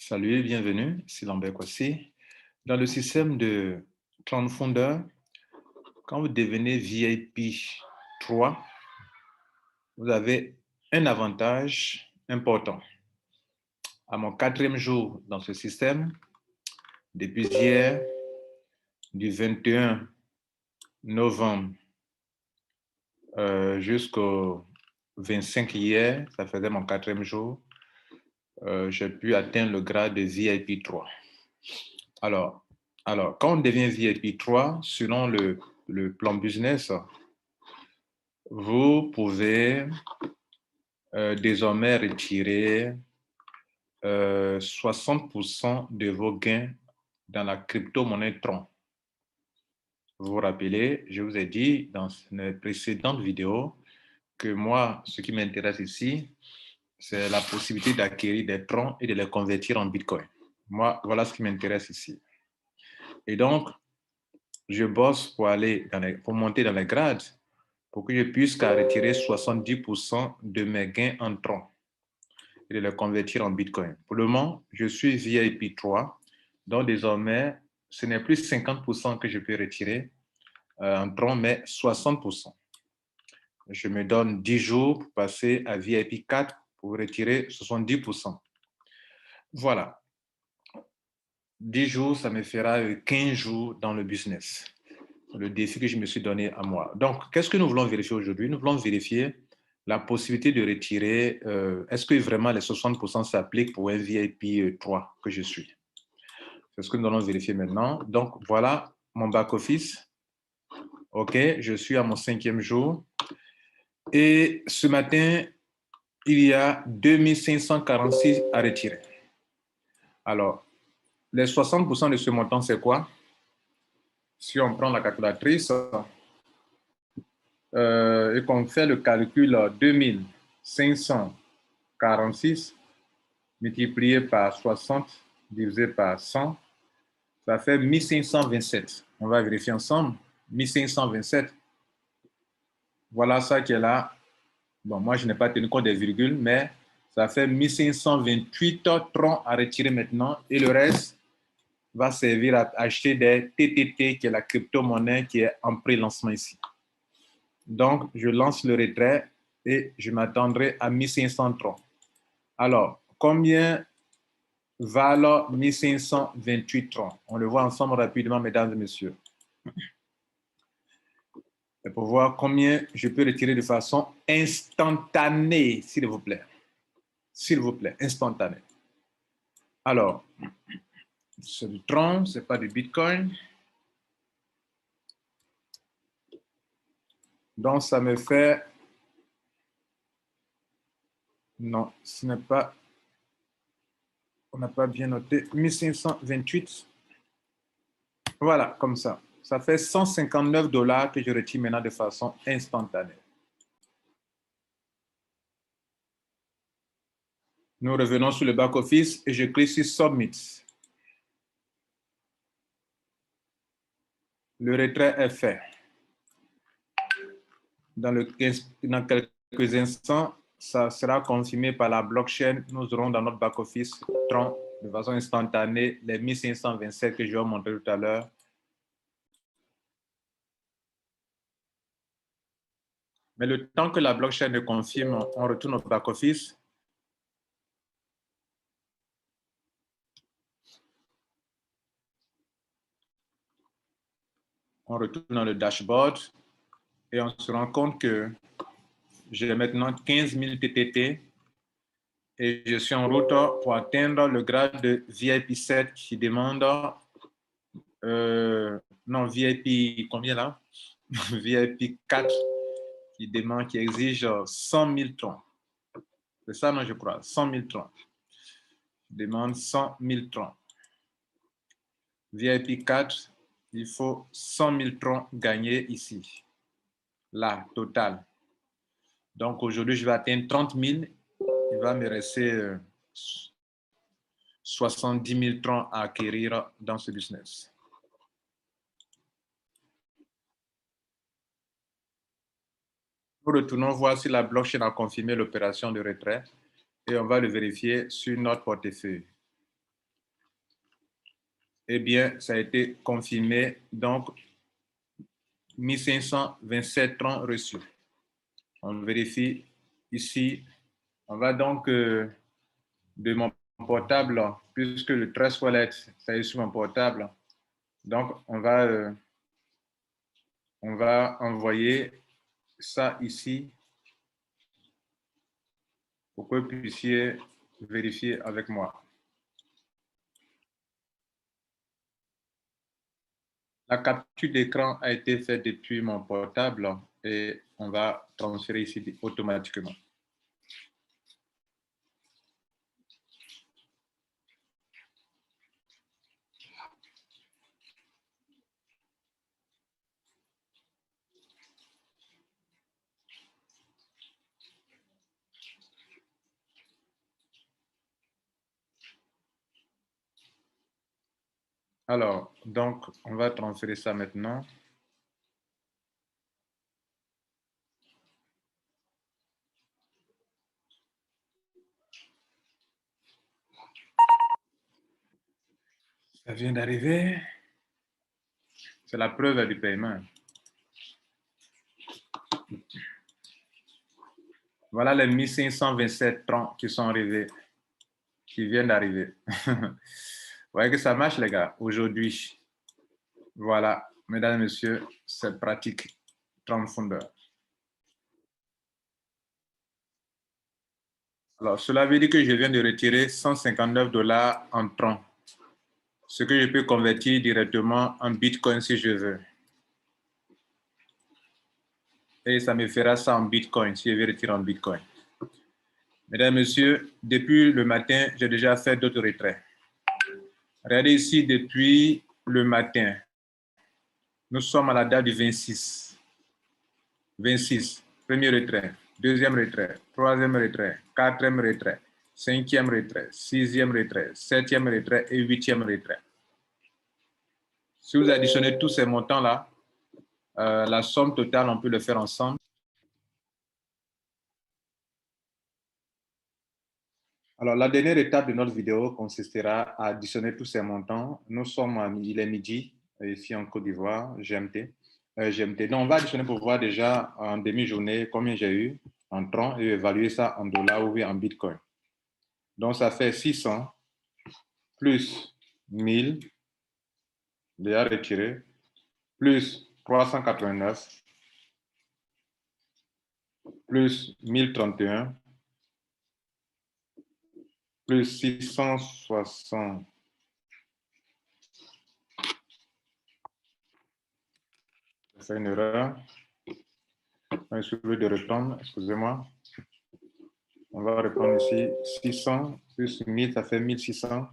Salut et bienvenue, c'est Lambert Kwasi. Dans le système de crowdfunder, quand vous devenez VIP 3, vous avez un avantage important. À mon 4e jour dans ce système, depuis hier, du 21 novembre jusqu'au 25 hier, ça faisait mon 4e jour, j'ai pu atteindre le grade de VIP 3. Alors, quand on devient VIP 3, selon le plan business, vous pouvez désormais retirer 60% de vos gains dans la crypto-monnaie Tron. Vous vous rappelez, je vous ai dit dans une précédente vidéo que moi, ce qui m'intéresse ici, c'est la possibilité d'acquérir des Tron et de les convertir en Bitcoin. Moi, voilà ce qui m'intéresse ici. Et donc, je bosse pour monter dans les grades pour que je puisse retirer 70% de mes gains en Tron et de les convertir en Bitcoin. Pour le moment, je suis VIP 3, donc désormais, ce n'est plus 50% que je peux retirer en Tron, mais 60%. Je me donne 10 jours pour passer à VIP 4 pour retirer 70%. Voilà. 10 jours, ça me fera 15 jours dans le business. Le défi que je me suis donné à moi. Donc, qu'est-ce que nous voulons vérifier aujourd'hui? Nous voulons vérifier la possibilité de retirer, est-ce que vraiment les 60% s'appliquent pour un VIP 3 que je suis? C'est ce que nous allons vérifier maintenant. Donc, voilà mon back-office. OK, je suis à mon 5e jour. Et ce matin, il y a 2546 à retirer. Alors, les 60% de ce montant, c'est quoi? Si on prend la calculatrice et qu'on fait le calcul 2546 multiplié par 60 divisé par 100, ça fait 1527. On va vérifier ensemble. 1527. Voilà ça qui est là. Bon, moi, je n'ai pas tenu compte des virgules, mais ça fait 1528 troncs à retirer maintenant. Et le reste va servir à acheter des TTT, qui est la crypto-monnaie qui est en pré-lancement ici. Donc, je lance le retrait et je m'attendrai à 1500 troncs. Alors, combien valent 1528 troncs? On le voit ensemble rapidement, mesdames et messieurs. Et pour voir combien je peux retirer de façon instantanée, s'il vous plaît. S'il vous plaît, instantanée. Alors, c'est du Tron, ce n'est pas du Bitcoin. Donc, ça me fait... Non, ce n'est pas... On n'a pas bien noté. 1528. Voilà, comme ça. Ça fait 159 $ que je retire maintenant de façon instantanée. Nous revenons sur le back-office et je clique sur Submit. Le retrait est fait. Dans quelques instants, ça sera confirmé par la blockchain. Nous aurons dans notre back-office Tron de façon instantanée les 1527 que je vais vous montrer tout à l'heure. Mais le temps que la blockchain le confirme, on retourne au back-office. On retourne dans le dashboard et on se rend compte que j'ai maintenant 15 000 TTT et je suis en route pour atteindre le grade de VIP 7 qui demande, non, VIP, combien là? VIP 4 qui exige 100 000 troncs. C'est ça, non, je crois, 100 000 troncs. Je demande 100 000 troncs. VIP 4, il faut 100 000 troncs gagnés ici. Là, total. Donc aujourd'hui, je vais atteindre 30 000. Il va me rester 70 000 troncs à acquérir dans ce business. Nous retournons voir si la blockchain a confirmé l'opération de retrait et on va le vérifier sur notre portefeuille. eh bien, ça a été confirmé. Donc, 1527 troncs reçus. On vérifie ici. On va donc de mon portable, puisque le Trust Wallet, ça est sur mon portable. Donc, on va envoyer ça ici pour que vous puissiez vérifier avec moi. La capture d'écran a été faite depuis mon portable et on va transférer ici automatiquement. Alors, donc, on va transférer ça maintenant. Ça vient d'arriver. C'est la preuve du paiement. Voilà les 1527 troncs qui sont arrivés, qui viennent d'arriver. Vous voyez que ça marche, les gars, aujourd'hui. Voilà, mesdames et messieurs, c'est pratique. Tronc Founder. Alors, cela veut dire que je viens de retirer 159 $ en troncs, ce que je peux convertir directement en Bitcoin si je veux. Et ça me fera ça en Bitcoin si je veux retirer en Bitcoin. Mesdames et messieurs, depuis le matin, j'ai déjà fait d'autres retraits. Regardez ici, depuis le matin, nous sommes à la date du 26. 26, premier retrait, deuxième retrait, troisième retrait, quatrième retrait, cinquième retrait, sixième retrait, septième retrait et huitième retrait. Si vous additionnez tous ces montants-là, la somme totale, on peut le faire ensemble. Alors, la dernière étape de notre vidéo consistera à additionner tous ces montants. Nous sommes, il est midi, ici en Côte d'Ivoire, GMT. Donc, on va additionner pour voir déjà en demi-journée combien j'ai eu en troncs et évaluer ça en dollars ou en Bitcoin. Donc, ça fait 600 plus 1000, déjà retiré, plus 389, plus 1031, plus 660. C'est une erreur. On est supposé de reprendre, excusez-moi. On va reprendre ici 600 plus 1000, ça fait 1600.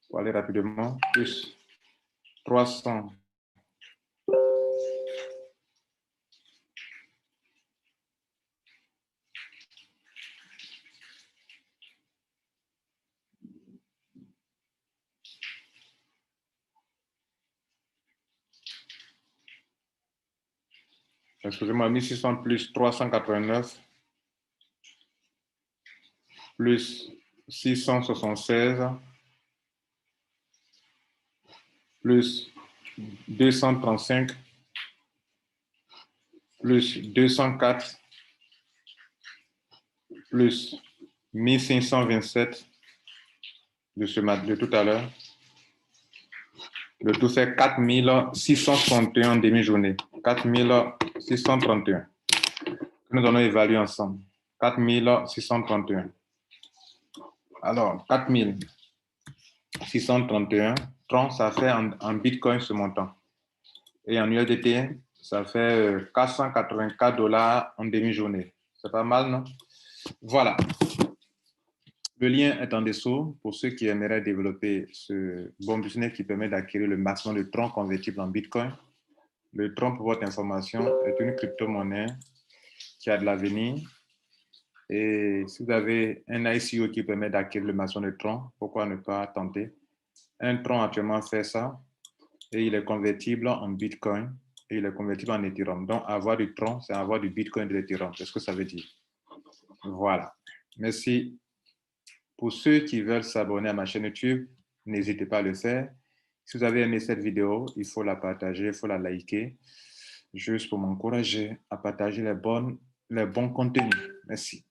Pour aller rapidement, plus 300. Excusez-moi, 1600 plus 389 plus 676 plus 235 plus 204 plus 1527 de tout à l'heure. Le tout fait 4631 en demi-journée. 4631. Nous allons évaluer ensemble. 4631. Alors, 4631, ça fait en Bitcoin ce montant. Et en USDT, ça fait 484 $ en demi-journée. C'est pas mal, non? Voilà. Le lien est en dessous pour ceux qui aimeraient développer ce bon business qui permet d'acquérir le maximum de troncs convertibles en Bitcoin. Le tronc, pour votre information, est une crypto-monnaie qui a de l'avenir. Et si vous avez un ICO qui permet d'acquérir le maximum de troncs, pourquoi ne pas tenter? Un tronc actuellement fait ça et il est convertible en Bitcoin et il est convertible en Ethereum. Donc, avoir du tronc, c'est avoir du Bitcoin et de l'Ethereum. C'est ce que ça veut dire. Voilà. Merci. Pour ceux qui veulent s'abonner à ma chaîne YouTube, n'hésitez pas à le faire. Si vous avez aimé cette vidéo, il faut la partager, il faut la liker, juste pour m'encourager à partager les bons contenus. Merci.